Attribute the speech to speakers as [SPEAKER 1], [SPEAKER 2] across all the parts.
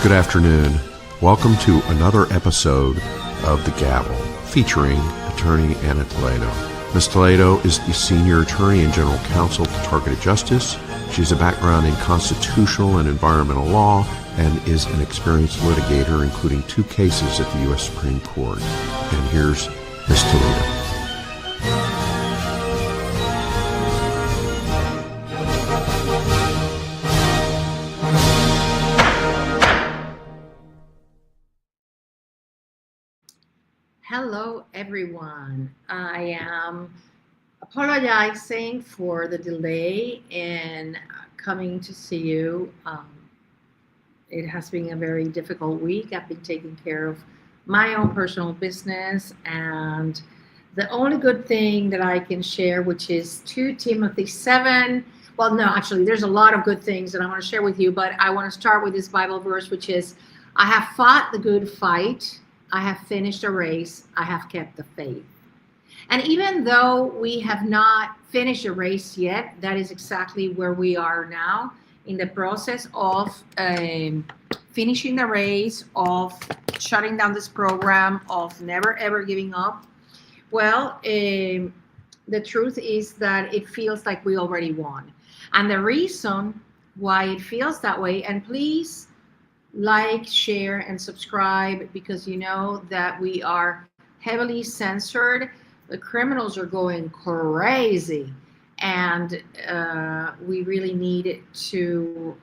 [SPEAKER 1] Good afternoon. Welcome to another episode of The Gavel, featuring attorney Ana Toledo. Ms. Toledo is the senior attorney and general counsel to Targeted Justice. She has a background in constitutional and environmental law and is an experienced litigator, including 2 cases at the U.S. Supreme Court. And here's Ms. Toledo.
[SPEAKER 2] Hello, everyone. I am apologizing for the delay in coming to see you. It has been a very difficult week. I've been taking care of my own personal business, and the only good thing that I can share, which is 2 Timothy 7. Well, no, actually, there's a lot of good things that I want to share with you, but I want to start with this Bible verse, which is, I have fought the good fight. I have finished a race. I have kept the faith. And even though we have not finished a race yet, that is exactly where we are now, in the process of finishing the race, of shutting down this program, of never ever giving up. Well, the truth is that it feels like we already won. And the reason why it feels that way, and please like, share, and subscribe, because you know that we are heavily censored. The criminals are going crazy, and we really need to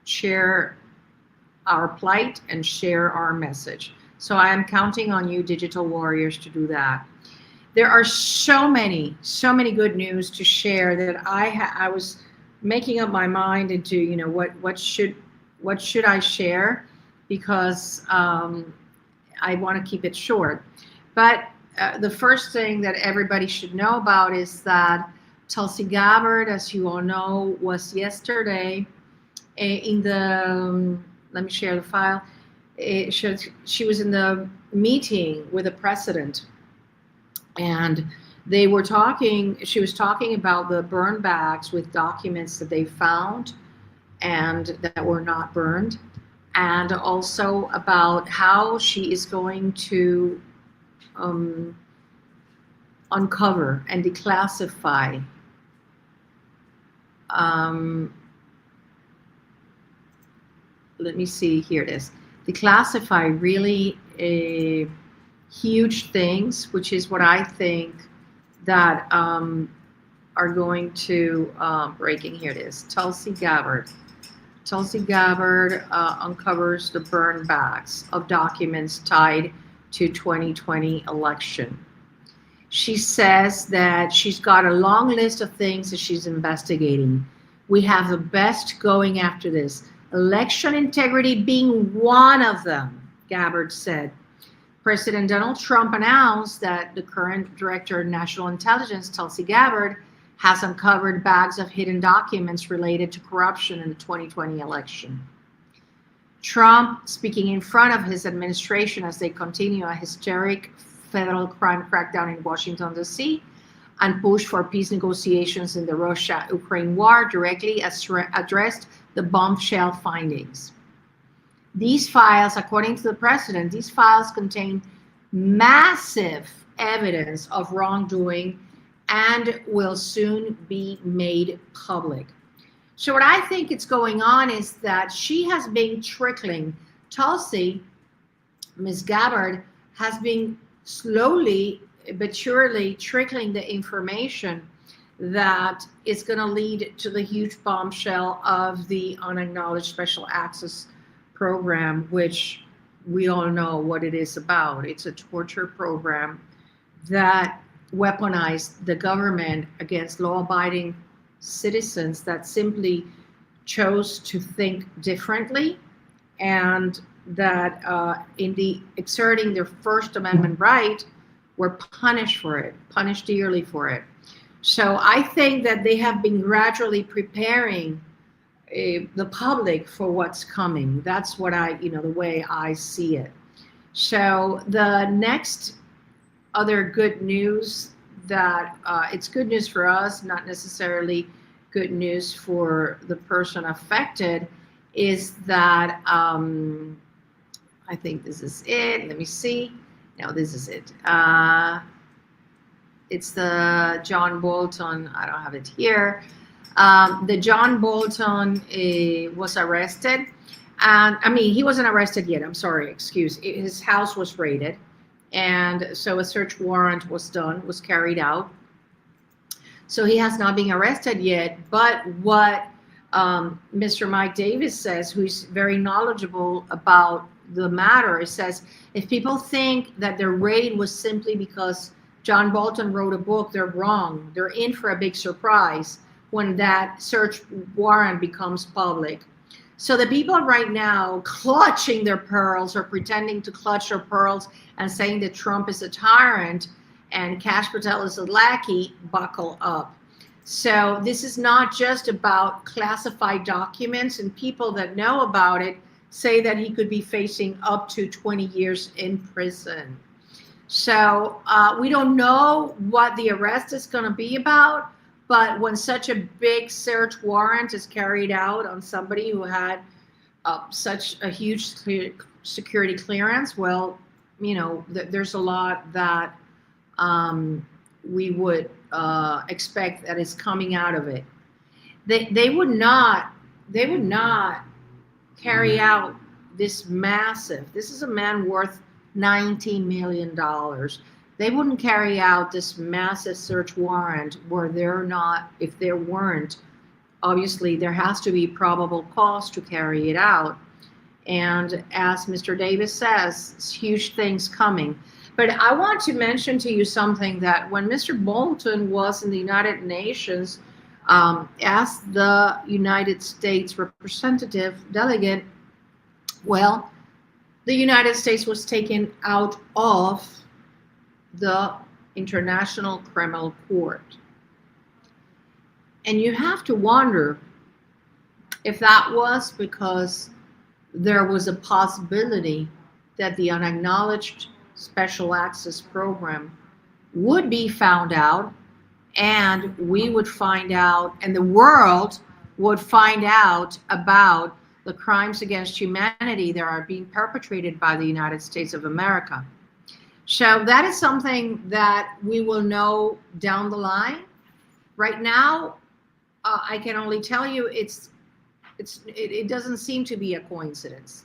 [SPEAKER 2] share our plight and share our message. So I am counting on you, digital warriors, to do that. There are so many good news to share that I was making up my mind into, you know, what should I share, because I want to keep it short. But the first thing that everybody should know about is that Tulsi Gabbard, as you all know, was yesterday in the, let me share the file. She was in the meeting with the president, and they were talking, she was talking about the burn bags with documents that they found and that were not burned, and also about how she is going to uncover and declassify let me see, here it is, declassify really huge things, which is what I think that are going to breaking, here it is, Tulsi Gabbard uncovers the burn bags of documents tied to 2020 election. She says that she's got a long list of things that she's investigating. We have the best going after this, election integrity being one of them, Gabbard said. President Donald Trump announced that the current director of national intelligence, Tulsi Gabbard, has uncovered bags of hidden documents related to corruption in the 2020 election. Trump, speaking in front of his administration as they continue a historic federal crime crackdown in Washington, D.C., and push for peace negotiations in the Russia-Ukraine war, directly addressed the bombshell findings. These files, according to the president, these files contain massive evidence of wrongdoing and will soon be made public. So what I think is going on is that she has been trickling, Tulsi, Ms. Gabbard, has been slowly but surely trickling the information that is going to lead to the huge bombshell of the unacknowledged special access program, which we all know what it is about. It's a torture program that weaponized the government against law-abiding citizens that simply chose to think differently, and that in the exerting their First Amendment right were punished for it, punished dearly for it. So I think that they have been gradually preparing the public for what's coming. That's what the way I see it. So the next other good news that it's good news for us, not necessarily good news for the person affected, is that I think this is it. Let me see. No, this is it. It's the John Bolton. I don't have it here. The John Bolton was arrested. And I mean, he wasn't arrested yet. I'm sorry, his house was raided. And so a search warrant was carried out. So he has not been arrested yet. But what Mr. Mike Davis says, who's very knowledgeable about the matter, says if people think that the raid was simply because John Bolton wrote a book, they're wrong. They're in for a big surprise when that search warrant becomes public. So the people right now clutching their pearls or pretending to clutch their pearls and saying that Trump is a tyrant and Kash Patel is a lackey, buckle up. So this is not just about classified documents, and people that know about it say that he could be facing up to 20 years in prison. So we don't know what the arrest is going to be about, but when such a big search warrant is carried out on somebody who had such a huge security clearance, well, you know, there's a lot that we would expect that is coming out of it. They would not carry out this massive. This is a man worth $90 million. They wouldn't carry out this massive search warrant if there weren't, obviously there has to be probable cause to carry it out. And as Mr. Davis says, it's huge things coming. But I want to mention to you something, that when Mr. Bolton was in the United Nations as the United States representative delegate, well, the United States was taken out of the International Criminal Court. And you have to wonder if that was because there was a possibility that the unacknowledged special access program would be found out, and we would find out, and the world would find out about the crimes against humanity that are being perpetrated by the United States of America. So that is something that we will know down the line. Right now, I can only tell you it doesn't seem to be a coincidence.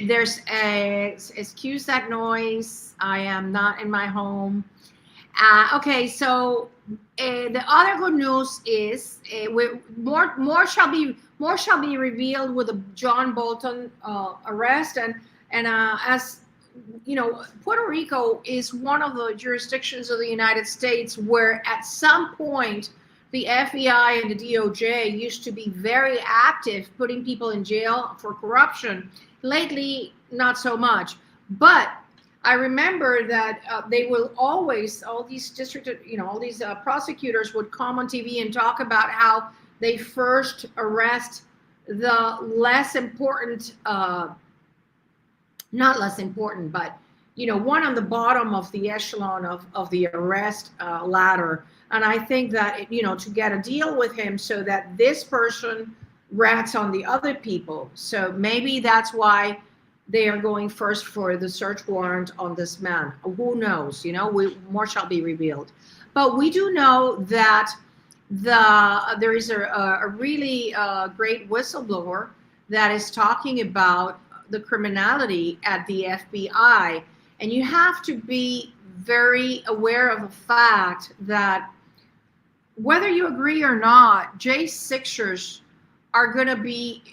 [SPEAKER 2] There's excuse that noise. I am not in my home. Okay, so the other good news is more shall be revealed with the John Bolton arrest, and as you know, Puerto Rico is one of the jurisdictions of the United States where at some point the FBI and the DOJ used to be very active putting people in jail for corruption. Lately, not so much. But I remember that they will always, all these prosecutors would come on TV and talk about how they first arrest the less important, not less important, but, you know, one on the bottom of the echelon of the arrest ladder. And I think that, you know, to get a deal with him so that this person rats on the other people. So maybe that's why they are going first for the search warrant on this man. Who knows? You know, more shall be revealed. But we do know that there is a really great whistleblower that is talking about the criminality at the FBI. And you have to be very aware of the fact that whether you agree or not, J6ers are going to be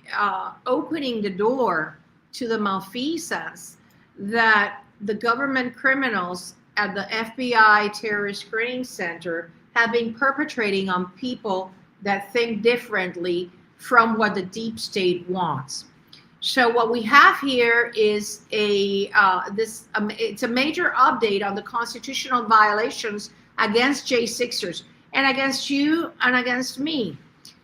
[SPEAKER 2] opening the door to the malfeasance that the government criminals at the FBI Terrorist Screening Center have been perpetrating on people that think differently from what the deep state wants. So what we have here is it's a major update on the constitutional violations against J6ers and against you and against me.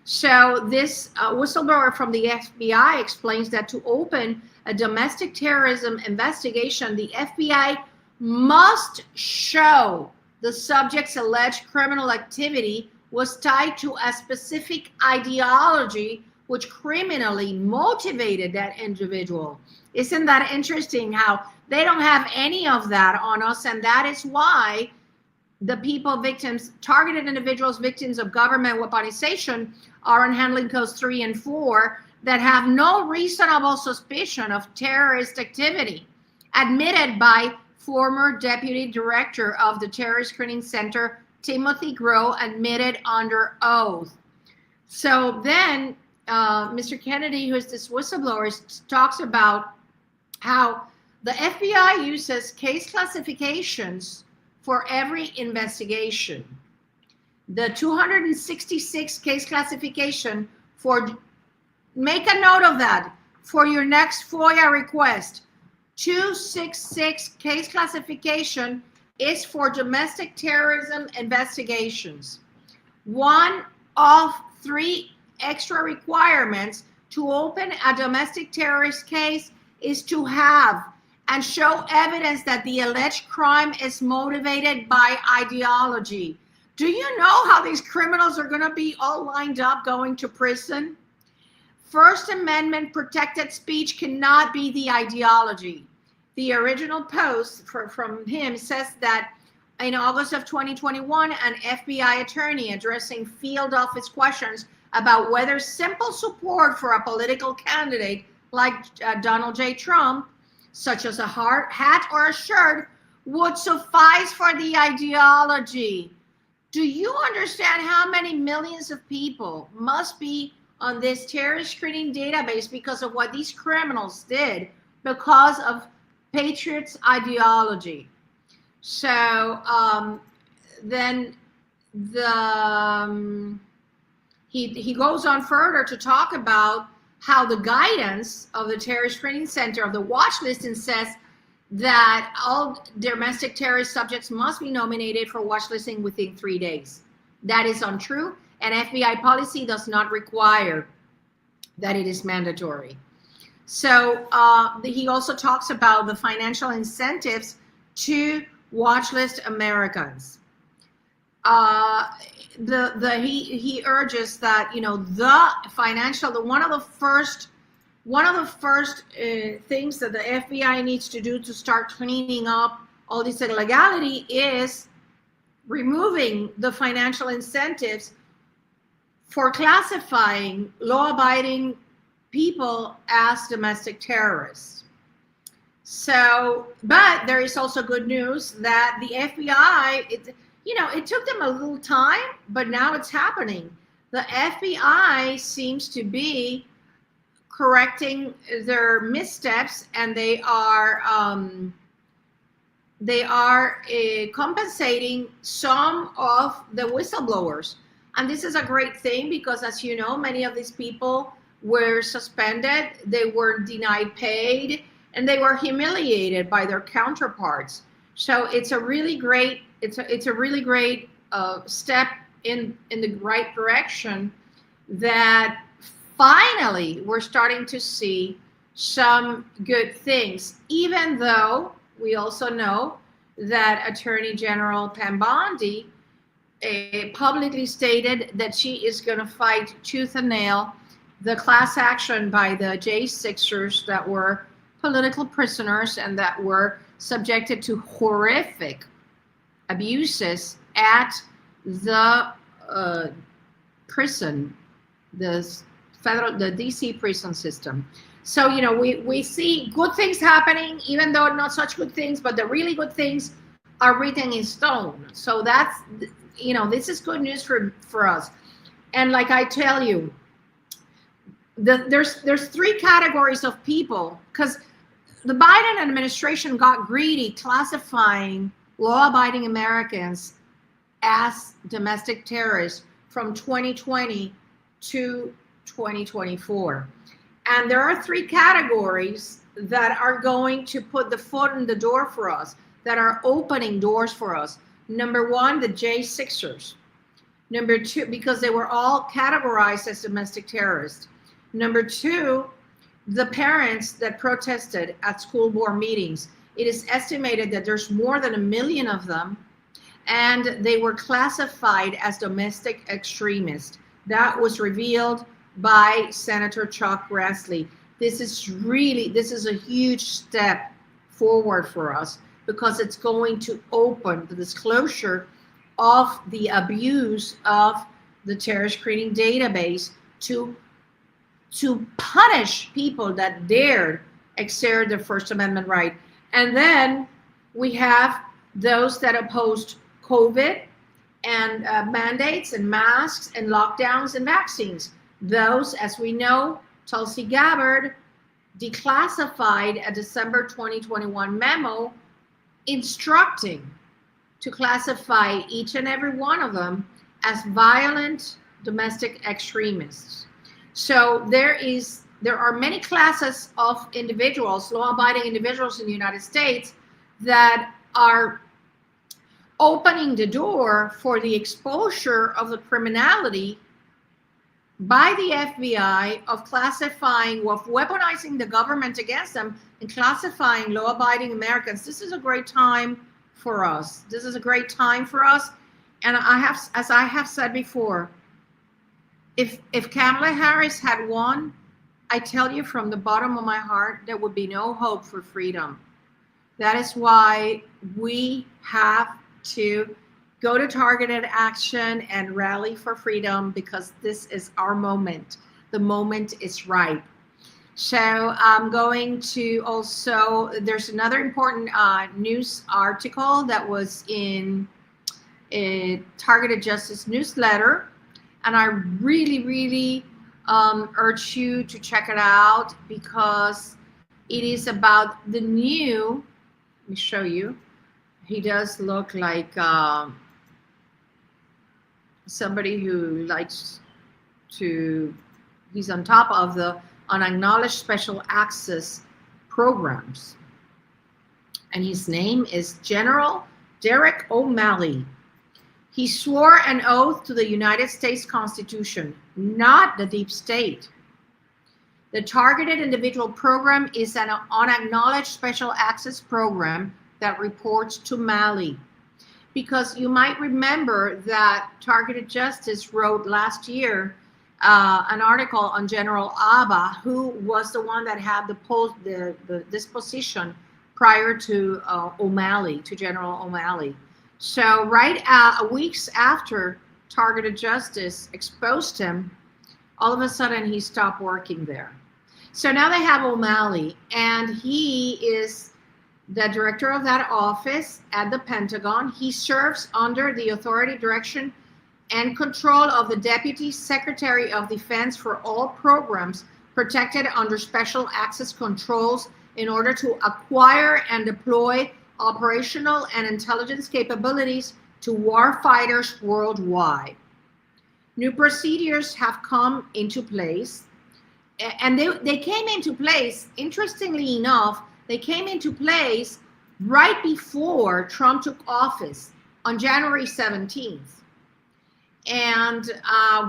[SPEAKER 2] So this whistleblower from the FBI explains that to open a domestic terrorism investigation, the FBI must show the subject's alleged criminal activity was tied to a specific ideology which criminally motivated that individual. Isn't that interesting how they don't have any of that on us? And that is why the people, victims, targeted individuals, victims of government weaponization are on handling codes 3 and 4 that have no reasonable suspicion of terrorist activity, admitted by former deputy director of the Terrorist Screening Center, Timothy Grow, admitted under oath. So then Mr. Kennedy, who is this whistleblower, talks about how the FBI uses case classifications for every investigation. The 266 case classification for, make a note of that for your next FOIA request. 266 case classification is for domestic terrorism investigations. One of 3 extra requirements to open a domestic terrorist case is to have and show evidence that the alleged crime is motivated by ideology. Do you know how these criminals are going to be all lined up going to prison? First Amendment protected speech cannot be the ideology. The original post from him says that in August of 2021, an FBI attorney addressing field office questions about whether simple support for a political candidate like Donald J. Trump, such as a hat or a shirt, would suffice for the ideology. Do you understand how many millions of people must be on this terrorist screening database because of what these criminals did, because of Patriots' ideology? So then he goes on further to talk about how the guidance of the Terrorist Screening Center of the watch listing says that all domestic terrorist subjects must be nominated for watch listing within 3 days. That is untrue, and FBI policy does not require that it is mandatory. So he also talks about the financial incentives to watch list Americans. He urges that, you know, the financial, one of the first things that the FBI needs to do to start cleaning up all this illegality is removing the financial incentives for classifying law-abiding people as domestic terrorists. So, but there is also good news that the FBI, it took them a little time, but now it's happening. The FBI seems to be correcting their missteps, and they are compensating some of the whistleblowers. And this is a great thing because, as you know, many of these people were suspended, they were denied paid, and they were humiliated by their counterparts. So it's a really great step in the right direction, that finally we're starting to see some good things, even though we also know that Attorney General Pam Bondi publicly stated that she is going to fight tooth and nail the class action by the J6ers that were political prisoners and that were subjected to horrific abuses at the prison, the DC prison system. So, we see good things happening, even though not such good things, but the really good things are written in stone. So that's, this is good news for us. And like I tell you, there's 3 categories of people, because the Biden administration got greedy classifying law-abiding Americans as domestic terrorists from 2020 to 2024. And there are 3 categories that are going to put the foot in the door for us, that are opening doors for us. Number 1, the J6ers. Number 2, because they were all categorized as domestic terrorists. Number 2, the parents that protested at school board meetings. It is estimated that there's more than 1 million of them, and they were classified as domestic extremists. That was revealed by Senator Chuck Grassley. This is a huge step forward for us because it's going to open the disclosure of the abuse of the terrorist screening database to punish people that dared exert their First Amendment right. And then we have those that opposed COVID and mandates and masks and lockdowns and vaccines. Those, as we know, Tulsi Gabbard declassified a December 2021 memo instructing to classify each and every one of them as violent domestic extremists. So there are many classes of individuals, law-abiding individuals in the United States, that are opening the door for the exposure of the criminality by the FBI of classifying, of weaponizing the government against them and classifying law-abiding Americans. This is a great time for us. This is a great time for us. And as I have said before, if Kamala Harris had won, I tell you from the bottom of my heart, there would be no hope for freedom. That is why we have to go to targeted action and rally for freedom, because this is our moment. The moment is ripe. So I'm going to also, there's another important news article that was in a Targeted Justice newsletter. And I really urge you to check it out, because it is about the new, let me show you. He does look like somebody who likes to, he's on top of the unacknowledged special access programs. And his name is General Derek O'Malley. He swore an oath to the United States Constitution, not the deep state. The Targeted Individual Program is an unacknowledged special access program that reports to Malley. Because you might remember that Targeted Justice wrote last year an article on General Abba, who was the one that had this position prior to O'Malley, to General O'Malley. So weeks after Targeted Justice exposed him, all of a sudden he stopped working there. So now they have O'Malley, and he is the director of that office at the Pentagon. He serves under the authority, direction, and control of the Deputy Secretary of Defense for all programs protected under special access controls in order to acquire and deploy operational and intelligence capabilities to warfighters worldwide. New procedures have come into place, and they came into place, interestingly enough, they came into place right before Trump took office on January 17th. And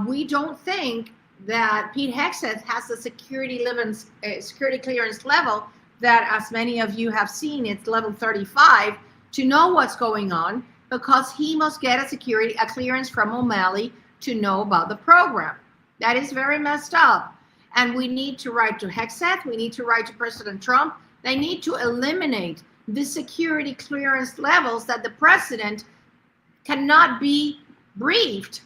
[SPEAKER 2] we don't think that Pete Hegseth has the security clearance level that, as many of you have seen, it's level 35, to know what's going on, because he must get a clearance from O'Malley to know about the program. That is very messed up. And we need to write to Hegseth, we need to write to President Trump. They need to eliminate the security clearance levels that the president cannot be briefed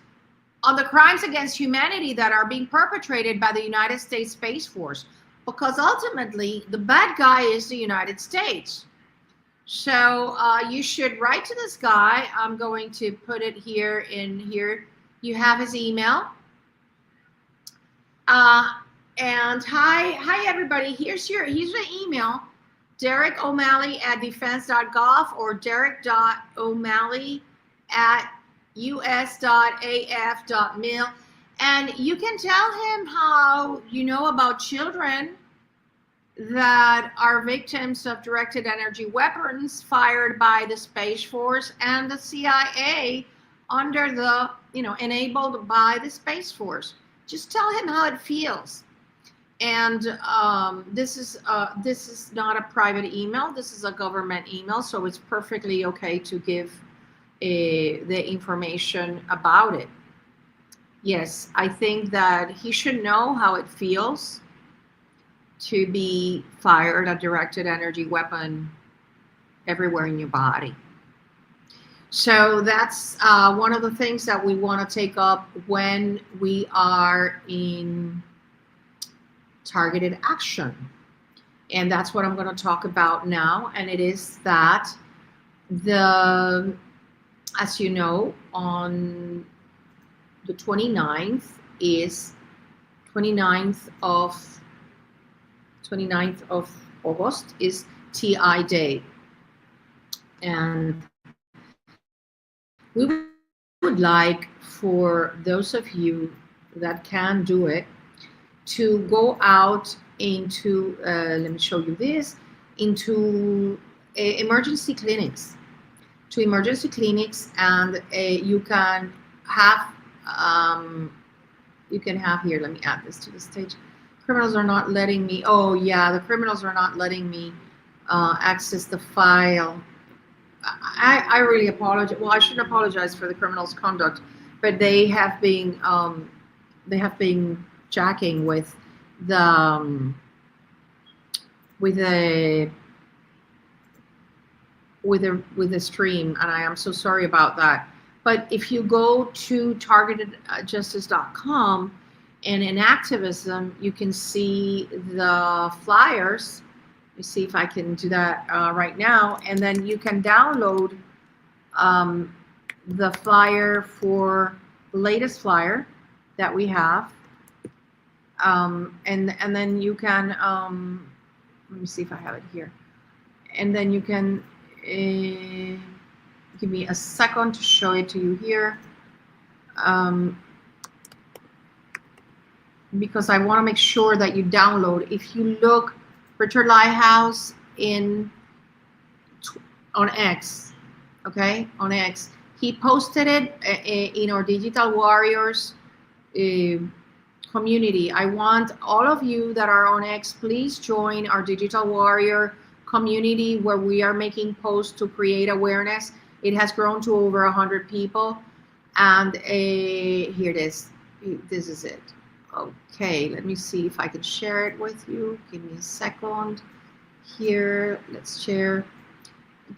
[SPEAKER 2] on the crimes against humanity that are being perpetrated by the United States Space Force, because ultimately the bad guy is the United States. So you should write to this guy. I'm going to put it here in here. You have his email. And hi everybody. Here's the email: Derek O'Malley at defense.gov or derek.o'malley@us.af.mil. And you can tell him how you know about children that are victims of directed energy weapons fired by the Space Force and the CIA under the, enabled by the Space Force. Just tell him how it feels. And this is not a private email. This is a government email, so it's perfectly okay to give the information about it. Yes, I think that he should know how it feels to be fired a directed energy weapon everywhere in your body. So that's one of the things that we want to take up when we are in targeted action. And that's what I'm going to talk about now. And it is that the, as you know, on the 29th is 29th of 29th of August is TI Day. And we would like for those of you that can do it to go out into, let me show you this, into emergency clinics, and have, um, you can have here, let me add this to the stage. Criminals are not letting me, oh yeah, the criminals are not letting me access the file. I really apologize. Well, I shouldn't apologize for the criminals' conduct, but they have been jacking the with the with the stream, and I am so sorry about that. But if you go to targetedjustice.com and in activism, you can see the flyers. Let me see if I can do that right now, and then you can download the flyer for the latest flyer that we have, and then you can let me see if I have it here, and then you can give me a second to show it to you here, because I want to make sure that you download. If you look, Richard Lighthouse on X, okay, on X, he posted it in our Digital Warriors community. I want all of you that are on X, please join our Digital Warrior community where we are making posts to create awareness. It has grown to over 100 people, and here it is. This is it. Okay, let me see if I can share it with you. Give me a second. Here, let's share.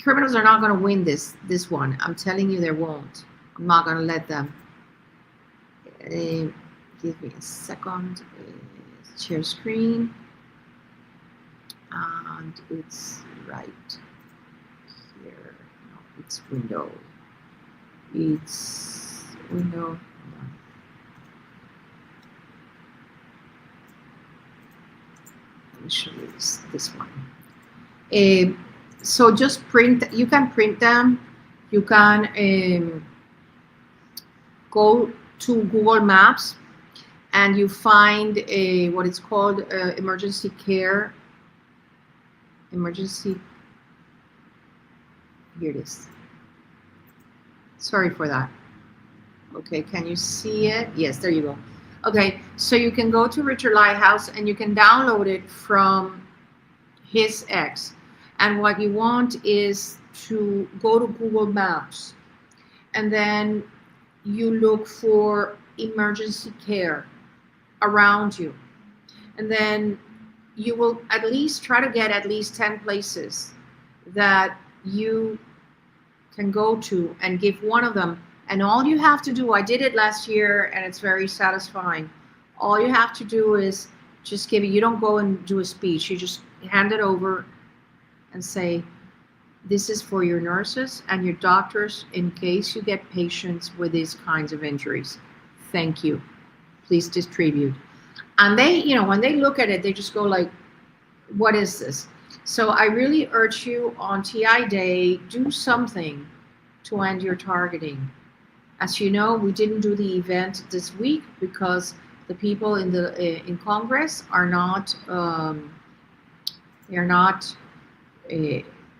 [SPEAKER 2] Criminals are not going to win this one. I'm telling you, they won't. I'm not going to let them. Give me a second. Share screen, and it's right here. No, it's window. It's window. Let me show you this one. So just print. You can print them. You can go to Google Maps, and you find what it's called emergency care. Emergency. Here it is. Sorry for that. Okay, can you see it? Yes, there you go. Okay, so you can go to Richard Lighthouse and you can download it from his X. And what you want is to go to Google Maps, and then you look for emergency care around you. And then you will at least try to get at least 10 places that you can go to and give one of them. And all you have to do, I did it last year and it's very satisfying. All you have to do is just give it. You don't go and do a speech. You just hand it over and say, this is for your nurses and your doctors in case you get patients with these kinds of injuries. Thank you. Please distribute. And they, you know, when they look at it, they just go like, what is this? So I really urge you on TI Day, do something to end your targeting. As you know, we didn't do the event this week because the people in Congress are not they're not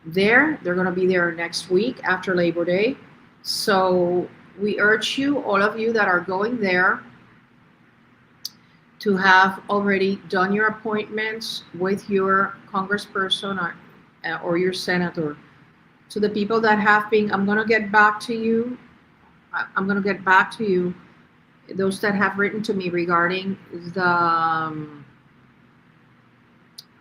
[SPEAKER 2] there. They're going to be there next week after Labor Day. So we urge you, all of you that are going there, to have already done your appointments with your congressperson or your senator. To the people that have been, I'm going to get back to you. I'm going to get back to you those that have written to me regarding the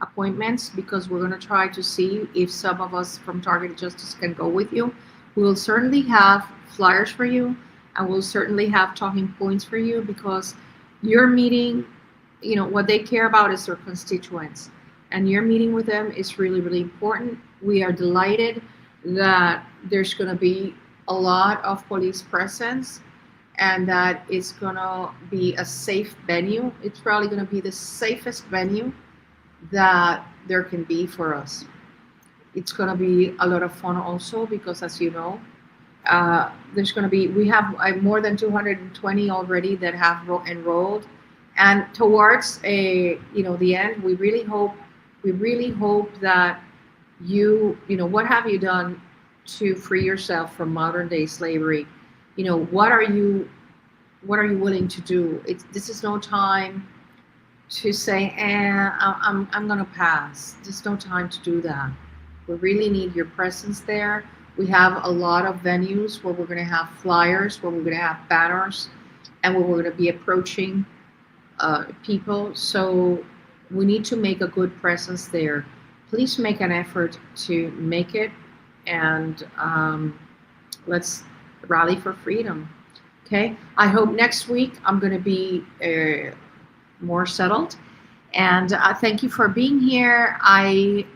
[SPEAKER 2] appointments, because we're going to try to see if some of us from Targeted Justice can go with you. We will certainly have flyers for you, and we'll certainly have talking points for you, because your meeting, what they care about is their constituents, and your meeting with them is really, really important. We are delighted that there's going to be a lot of police presence, and that it's going to be a safe venue. It's probably going to be the safest venue that there can be for us. It's going to be a lot of fun also, because as you know, there's going to be, we have more than 220 already that have enrolled, and towards the end, we really hope that what have you done to free yourself from modern day slavery? What are you willing to do? This is no time to say, I'm going to pass. There's no time to do that. We really need your presence there. We have a lot of venues where we're going to have flyers, where we're going to have banners, and where we're going to be approaching people. So we need to make a good presence there. Please make an effort to make it, and let's rally for freedom. Okay? I hope next week I'm going to be more settled. And thank you for being here. I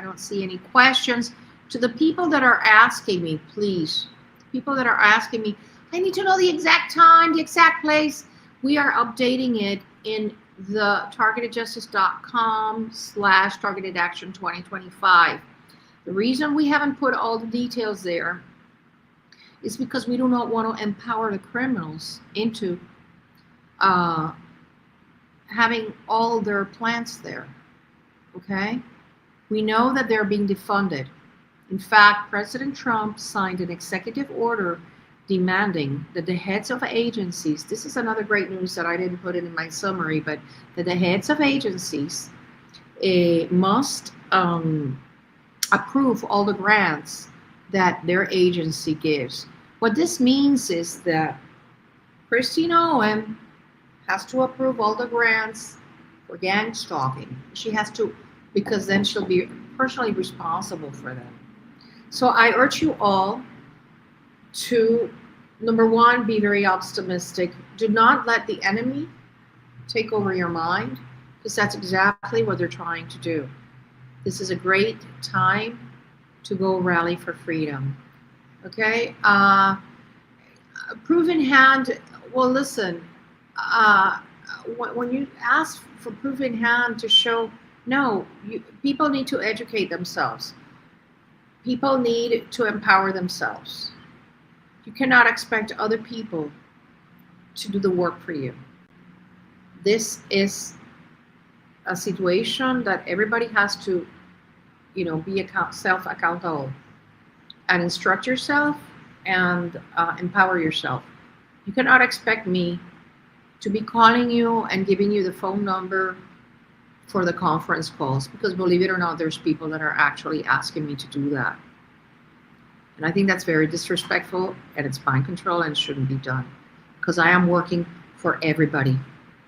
[SPEAKER 2] don't see any questions. To the people that are asking me, please, people that are asking me, I need to know the exact time, the exact place. We are updating it in the targetedjustice.com/targeted-action 2025. The reason we haven't put all the details there is because we do not want to empower the criminals into having all their plans there. Okay? We know that they're being defunded. In fact, President Trump signed an executive order demanding that the heads of agencies, this is another great news that I didn't put in my summary, but that the heads of agencies must approve all the grants that their agency gives. What this means is that Christine Owen has to approve all the grants for gang stalking. She has to, because then she'll be personally responsible for them. So I urge you all to, number one, be very optimistic. Do not let the enemy take over your mind, because that's exactly what they're trying to do. This is a great time to go rally for freedom. Okay? Proof in hand, well, listen, when you ask for proof in hand to show, no, people need to educate themselves. People need to empower themselves. You cannot expect other people to do the work for you. This is a situation that everybody has to, be self-accountable and instruct yourself and empower yourself. You cannot expect me to be calling you and giving you the phone number for the conference calls, because believe it or not, there's people that are actually asking me to do that. And I think that's very disrespectful, and it's mind control, and shouldn't be done, because I am working for everybody.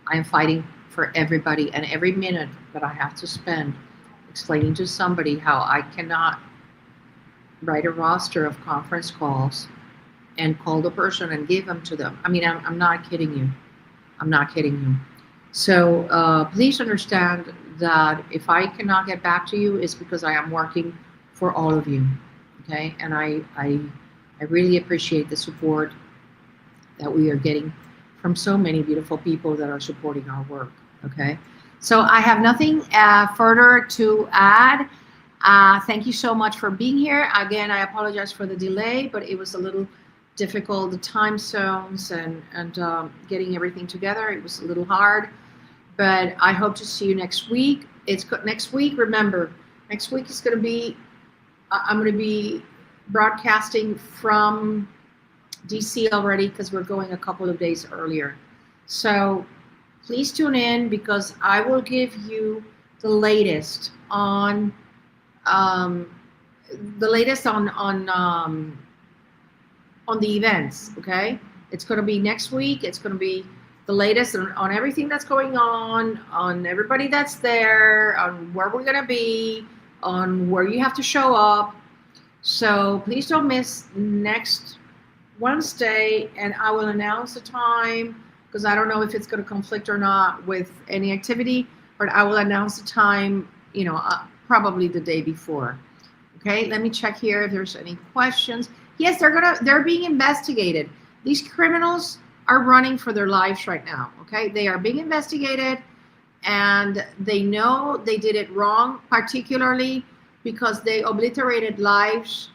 [SPEAKER 2] I am fighting for everybody, and every minute that I have to spend explaining to somebody how I cannot write a roster of conference calls and call the person and give them to them. I mean, I'm not kidding you. I'm not kidding you. So please understand that if I cannot get back to you, it's because I am working for all of you. Okay? And I really appreciate the support that we are getting from so many beautiful people that are supporting our work. Okay? So I have nothing further to add. Thank you so much for being here. Again, I apologize for the delay, but it was a little difficult, the time zones and getting everything together. It was a little hard, but I hope to see you next week. Next week, remember, next week is going to be, I'm going to be broadcasting from DC already, because we're going a couple of days earlier. So please tune in, because I will give you the latest on the events, okay? It's going to be next week. It's going to be the latest on everything that's going on everybody that's there, on where we're going to be, on where you have to show up. So please don't miss next Wednesday, and I will announce the time because I don't know if it's going to conflict or not with any activity, but I will announce the time, probably the day before. Okay, let me check here if there's any questions. Yes, they're being investigated. These criminals are running for their lives right now. Okay, they are being investigated, and they know they did it wrong, particularly because they obliterated lives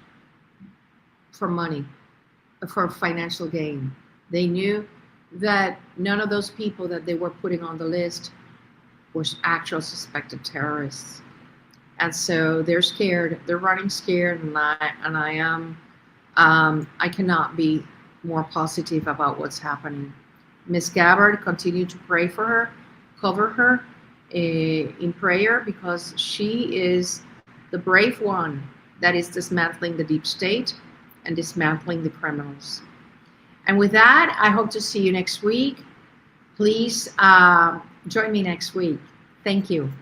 [SPEAKER 2] for money, for financial gain. They knew that none of those people that they were putting on the list were actual suspected terrorists. And so they're scared. They're running scared, and I am. I cannot be more positive about what's happening. Miss Gabbard, continue to pray for her, cover her in prayer, because she is the brave one that is dismantling the deep state and dismantling the criminals. And with that, I hope to see you next week. Please join me next week. Thank you.